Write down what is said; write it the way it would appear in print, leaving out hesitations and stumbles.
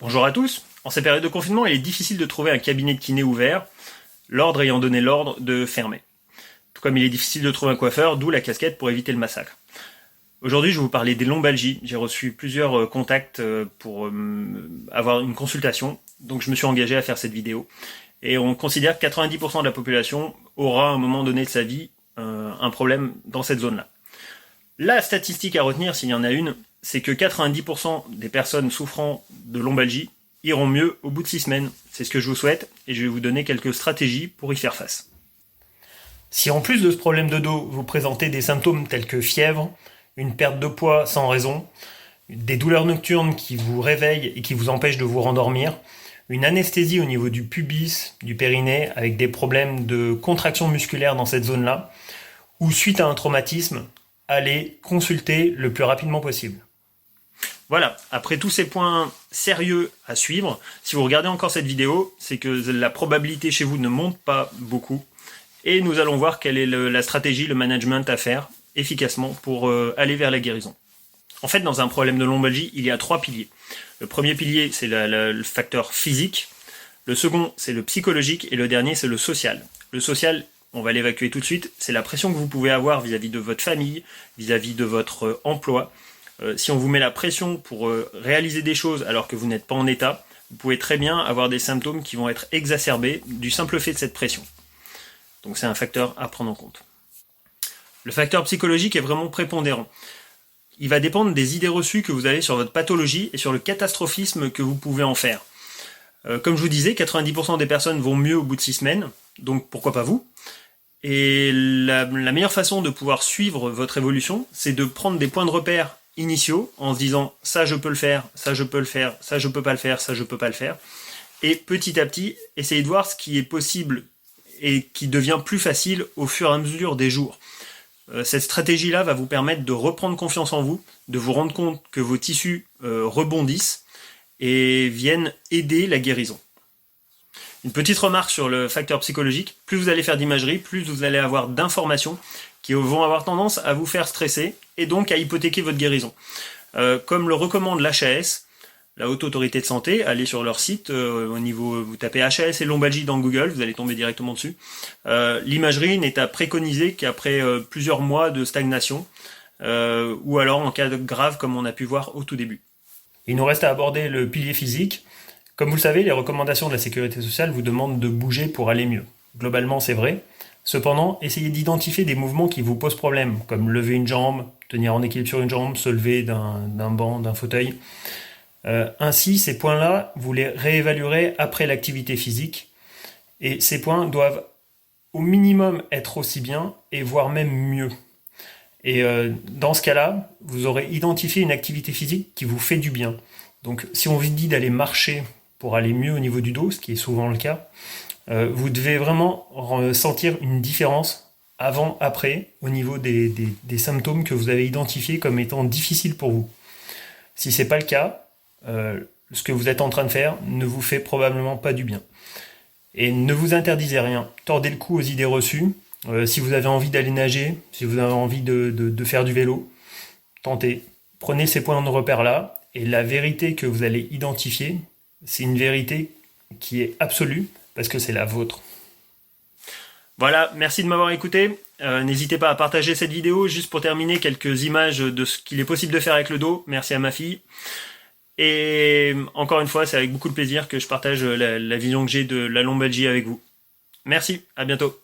Bonjour à tous. En ces périodes de confinement, il est difficile de trouver un cabinet de kiné ouvert, l'ordre ayant donné l'ordre de fermer. Tout comme il est difficile de trouver un coiffeur, d'où la casquette pour éviter le massacre. Aujourd'hui, je vais vous parler des lombalgies. J'ai reçu plusieurs contacts pour avoir une consultation, donc je me suis engagé à faire cette vidéo. Et on considère que 90% de la population aura à un moment donné de sa vie un problème dans cette zone-là. La statistique à retenir, s'il y en a une, c'est que 90% des personnes souffrant de lombalgie iront mieux au bout de 6 semaines. C'est ce que je vous souhaite, et je vais vous donner quelques stratégies pour y faire face. Si en plus de ce problème de dos, vous présentez des symptômes tels que fièvre, une perte de poids sans raison, des douleurs nocturnes qui vous réveillent et qui vous empêchent de vous rendormir, une anesthésie au niveau du pubis, du périnée, avec des problèmes de contraction musculaire dans cette zone-là, ou suite à un traumatisme, allez consulter le plus rapidement possible. Voilà, après tous ces points sérieux à suivre, si vous regardez encore cette vidéo, c'est que la probabilité chez vous ne monte pas beaucoup, et nous allons voir quelle est la stratégie, le management à faire efficacement pour aller vers la guérison. En fait, dans un problème de lombalgie, il y a 3 piliers. Le premier pilier, c'est le facteur physique, le second, c'est le psychologique, et le dernier, c'est le social. Le social, on va l'évacuer tout de suite, c'est la pression que vous pouvez avoir vis-à-vis de votre famille, vis-à-vis de votre emploi. Si on vous met la pression pour réaliser des choses alors que vous n'êtes pas en état, vous pouvez très bien avoir des symptômes qui vont être exacerbés du simple fait de cette pression. Donc c'est un facteur à prendre en compte. Le facteur psychologique est vraiment prépondérant. Il va dépendre des idées reçues que vous avez sur votre pathologie et sur le catastrophisme que vous pouvez en faire. Comme je vous disais, 90% des personnes vont mieux au bout de 6 semaines, donc pourquoi pas vous? Et la meilleure façon de pouvoir suivre votre évolution, c'est de prendre des points de repère initiaux en se disant ça je peux le faire, ça je peux le faire, ça je peux pas le faire, ça je peux pas le faire. Et petit à petit, essayez de voir ce qui est possible et qui devient plus facile au fur et à mesure des jours. Cette stratégie-là va vous permettre de reprendre confiance en vous, de vous rendre compte que vos tissus rebondissent et viennent aider la guérison. Une petite remarque sur le facteur psychologique, plus vous allez faire d'imagerie, plus vous allez avoir d'informations qui vont avoir tendance à vous faire stresser et donc à hypothéquer votre guérison. Comme le recommande l'HAS, la Haute Autorité de Santé, allez sur leur site, au niveau, vous tapez HAS et lombalgie dans Google, vous allez tomber directement dessus. L'imagerie n'est à préconiser qu'après plusieurs mois de stagnation, ou alors en cas de grave comme on a pu voir au tout début. Il nous reste à aborder le pilier physique. Comme vous le savez, les recommandations de la Sécurité sociale vous demandent de bouger pour aller mieux. Globalement, c'est vrai. Cependant, essayez d'identifier des mouvements qui vous posent problème, comme lever une jambe, tenir en équilibre sur une jambe, se lever d'un banc, d'un fauteuil. Ainsi, ces points-là, vous les réévaluerez après l'activité physique. Et ces points doivent au minimum être aussi bien, et voire même mieux. Et dans ce cas-là, vous aurez identifié une activité physique qui vous fait du bien. Donc, si on vous dit d'aller marcher pour aller mieux au niveau du dos, ce qui est souvent le cas, vous devez vraiment sentir une différence avant-après au niveau des symptômes que vous avez identifiés comme étant difficiles pour vous. Si ce n'est pas le cas, ce que vous êtes en train de faire ne vous fait probablement pas du bien. Et ne vous interdisez rien, tordez le cou aux idées reçues. Si vous avez envie d'aller nager, si vous avez envie de faire du vélo, tentez. Prenez ces points de repère-là, et la vérité que vous allez identifier, c'est une vérité qui est absolue, parce que c'est la vôtre. Voilà, merci de m'avoir écouté. N'hésitez pas à partager cette vidéo. Juste pour terminer, quelques images de ce qu'il est possible de faire avec le dos. Merci à ma fille. Et encore une fois, c'est avec beaucoup de plaisir que je partage la vision que j'ai de la lombalgie avec vous. Merci, à bientôt.